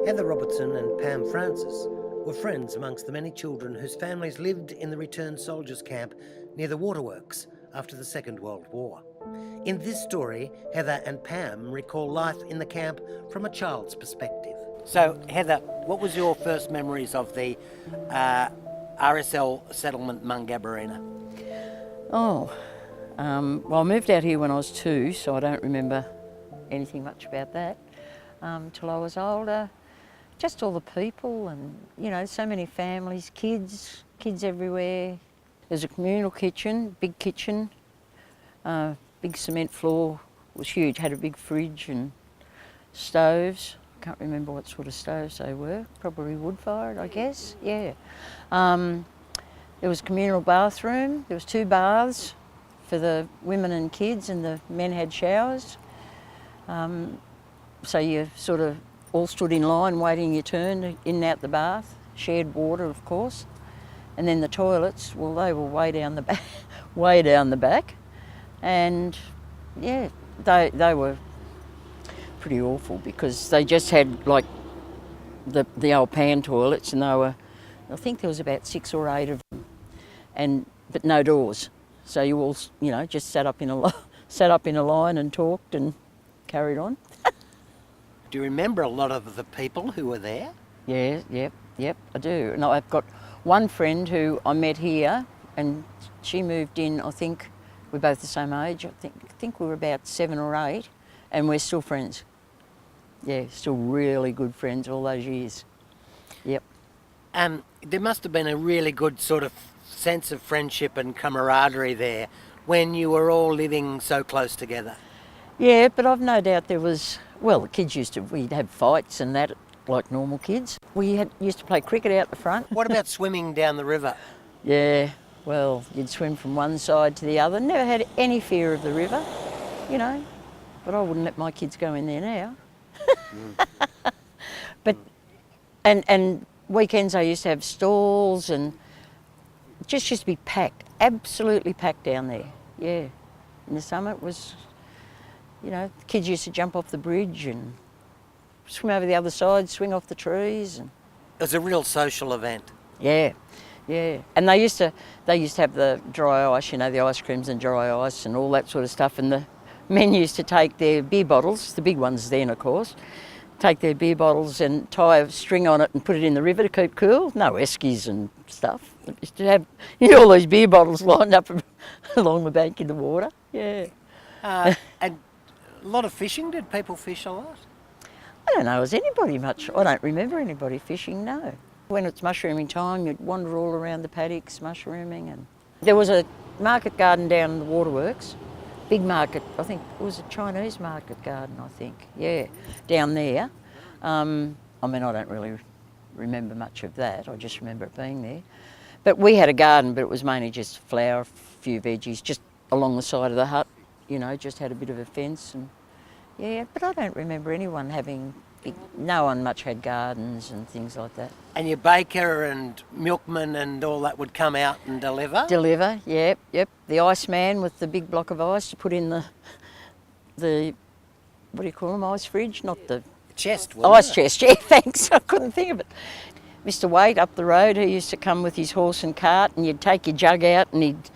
Heather Robertson and Pam Francis were friends amongst the many children whose families lived in the returned soldiers' camp near the Waterworks after the Second World War. In this story, Heather and Pam recall life in the camp from a child's perspective. So, Heather, what was your first memories of the RSL settlement Mungabarina? Well, I moved out here when I was 2, so I don't remember anything much about that till I was older. Just all the people and, you know, so many families, kids everywhere. There's a communal kitchen, big cement floor, was huge, had a big fridge and stoves. I can't remember what sort of stoves they were, probably wood-fired, I guess, yeah. There was a communal bathroom, there was 2 baths for the women and kids, and the men had showers. So you sort of all stood in line waiting your turn in and out the bath, shared water of course. And then the toilets, well, they were way down the back, and yeah, they were pretty awful because they just had like the old pan toilets, and they were, I think there was about 6 or 8 of them, but no doors. So you all, you know, just sat up in a line and talked and carried on. Do you remember a lot of the people who were there? Yeah, yep, I do. And I've got one friend who I met here, and she moved in, I think we're both the same age, I think we were about 7 or 8, and we're still friends. Yeah, still really good friends all those years. Yep. There must have been a really good sort of sense of friendship and camaraderie there when you were all living so close together. Yeah, but I've no doubt there was, well, the kids we'd have fights and that like normal kids. We used to play cricket out the front. What about swimming down the river? Yeah, well, you'd swim from one side to the other. Never had any fear of the river, you know, but I wouldn't let my kids go in there now. But, and weekends I used to have stalls, and it just used to be packed, absolutely packed down there, yeah. In the summer it was, you know, the kids used to jump off the bridge and swim over the other side, swing off the trees. And it was a real social event. Yeah. And they used to have the dry ice, you know, the ice creams and dry ice and all that sort of stuff. And the men used to take their beer bottles, the big ones then, of course, take their beer bottles and tie a string on it and put it in the river to keep cool. No eskies and stuff. They used to have, you know, all these beer bottles lined up along the bank in the water. Yeah. And a lot of fishing. Did people fish a lot? I don't know, was anybody much? I don't remember anybody fishing, no. When it's mushrooming time, you'd wander all around the paddocks mushrooming. And there was a market garden down in the Waterworks, big market, I think it was a Chinese market garden, I think, yeah, down there. I mean, I don't really remember much of that, I just remember it being there. But we had a garden, but it was mainly just flower, a few veggies, just along the side of the hut, you know, just had a bit of a fence. And yeah, but I don't remember anyone having no one much had gardens and things like that. And your baker and milkman and all that would come out and deliver? Deliver, yep. The ice man with the big block of ice to put in the what do you call them, ice fridge? Not the chest, ice chest, yeah, thanks, I couldn't think of it. Mr. Waite up the road, he used to come with his horse and cart, and you'd take your jug out and he'd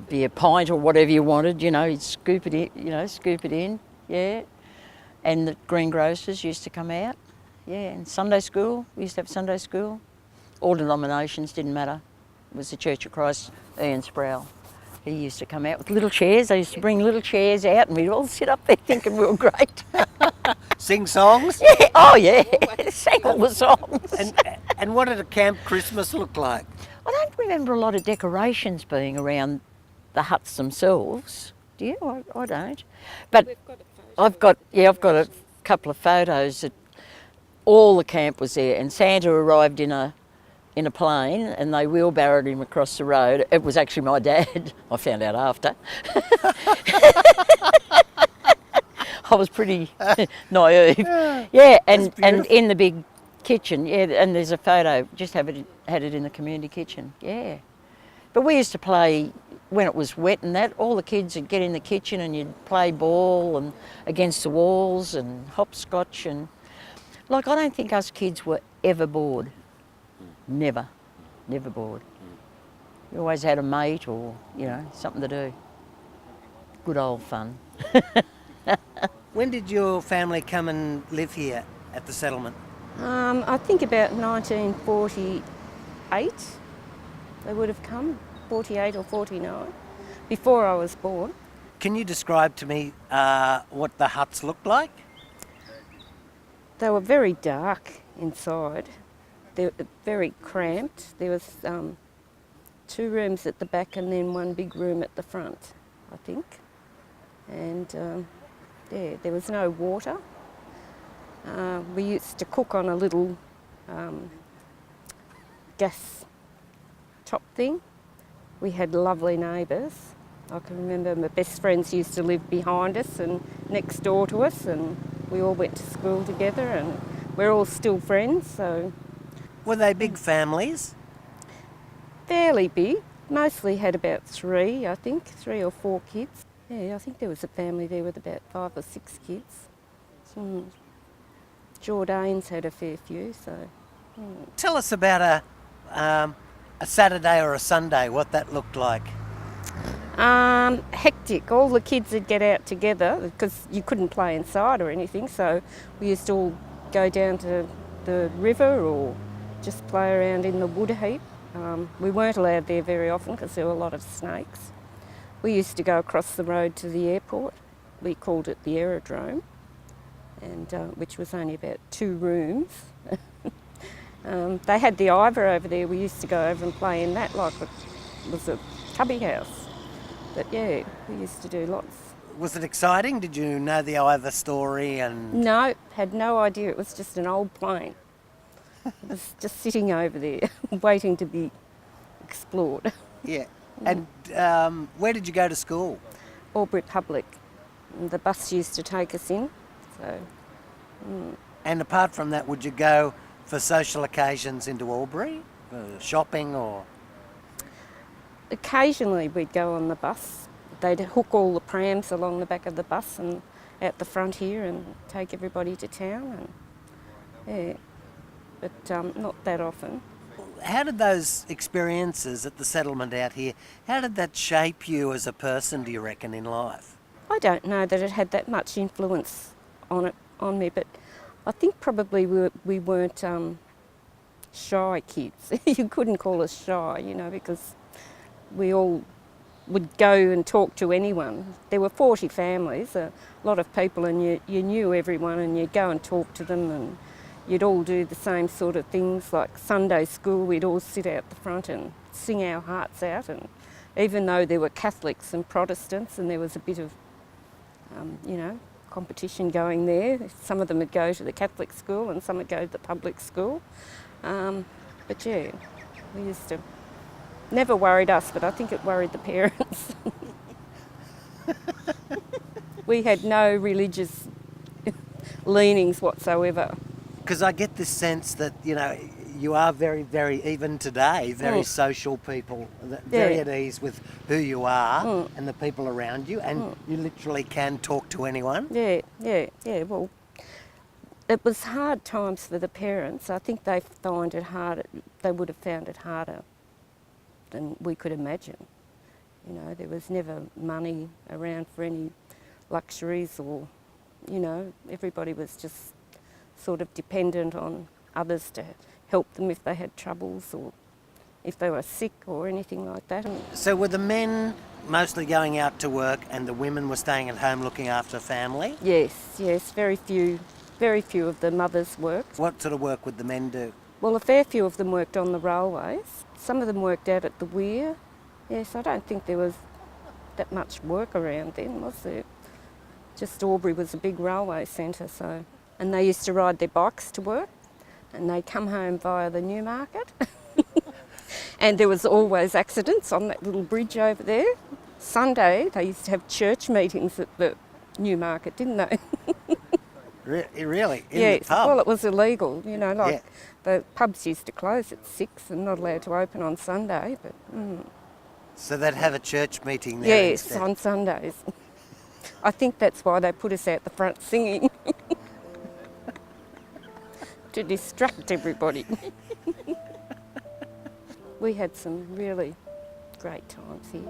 be a pint or whatever you wanted, you know, he'd scoop it in, yeah. And the greengrocers used to come out, yeah. And Sunday school, we used to have Sunday school. All denominations, didn't matter. It was the Church of Christ, Ian Sproul. He used to come out with little chairs. They used to bring little chairs out, and we'd all sit up there thinking we were great. Sing songs? Yeah, oh yeah, sang all the songs. And what did a camp Christmas look like? I don't remember a lot of decorations being around the huts themselves. Do you? I don't. But I've got a couple of photos that all the camp was there, and Santa arrived in a plane and they wheelbarrowed him across the road. It was actually my dad. I found out after. I was pretty naive. Yeah, and in the big kitchen, yeah, and there's a photo, just had it in the community kitchen, yeah. But we used to play, when it was wet and that, all the kids would get in the kitchen and you'd play ball and against the walls and hopscotch, and Like, I don't think us kids were ever bored. Never. Never bored. You always had a mate or, you know, something to do. Good old fun. When did your family come and live here at the settlement? I think about 1948 they would have come, 48 or 49, before I was born. Can you describe to me what the huts looked like? They were very dark inside. They were very cramped. There was 2 rooms at the back and then one big room at the front, I think. And there was no water. We used to cook on a little gas top thing. We had lovely neighbours. I can remember my best friends used to live behind us and next door to us, and we all went to school together, and we're all still friends. So Were they big families? fairly big. Mostly had about 3, I think, 3 or 4 kids. Yeah, I think there was a family there with about 5 or 6 kids. Jordanes had a fair few, so. Tell us about a Saturday or a Sunday, what that looked like. Hectic. All the kids would get out together because you couldn't play inside or anything, so we used to all go down to the river or just play around in the wood heap. We weren't allowed there very often because there were a lot of snakes. We used to go across the road to the airport. We called it the aerodrome, and which was only about 2 rooms. They had the Ivor over there. We used to go over and play in that like it was a cubby house. But yeah, we used to do lots. Was it exciting? Did you know the Ivor story? And No, had no idea. It was just an old plane. It was just sitting over there, waiting to be explored. yeah. And where did you go to school? Albury Public. And the bus used to take us in. So And apart from that, would you go for social occasions into Albury? For shopping or? occasionally we'd go on the bus. They'd hook all the prams along the back of the bus and out the front here and take everybody to town. And yeah, but not that often. How did those experiences at the settlement out here, how did that shape you as a person, do you reckon, in life? I don't know that it had that much influence on me, but I think probably we weren't shy kids. You couldn't call us shy, you know, because we all would go and talk to anyone. There were 40 families, a lot of people, and you knew everyone, and you'd go and talk to them, and you'd all do the same sort of things. Like Sunday school, we'd all sit out the front and sing our hearts out, and even though there were Catholics and Protestants and there was a bit of competition going there. Some of them would go to the Catholic school and some would go to the public school. But yeah, we used to, never worried us, but I think it worried the parents. We had no religious leanings whatsoever. Because I get this sense that, you know, you are very, very, even today, very social people, very at ease with who you are and the people around you, and you literally can talk to anyone. Yeah. Well, it was hard times for the parents. I think they find it hard. They would have found it harder than we could imagine. You know, there was never money around for any luxuries, or, you know, everybody was just sort of dependent on others to help them if they had troubles or if they were sick or anything like that. So were the men mostly going out to work and the women were staying at home looking after family? Yes, very few of the mothers worked. What sort of work would the men do? Well, a fair few of them worked on the railways. Some of them worked out at the weir. Yes, I don't think there was that much work around then, was there? Just Albury was a big railway centre, so. And they used to ride their bikes to work, and they'd come home via the Newmarket. And there was always accidents on that little bridge over there. Sunday, they used to have church meetings at the Newmarket, didn't they? Really? Yes, the pub? well, it was illegal, you know, like the pubs used to close at 6 and not allowed to open on Sunday, but... So they'd have a church meeting there Yes, instead. on Sundays. I think that's why they put us out the front singing. to distract everybody. We had some really great times here.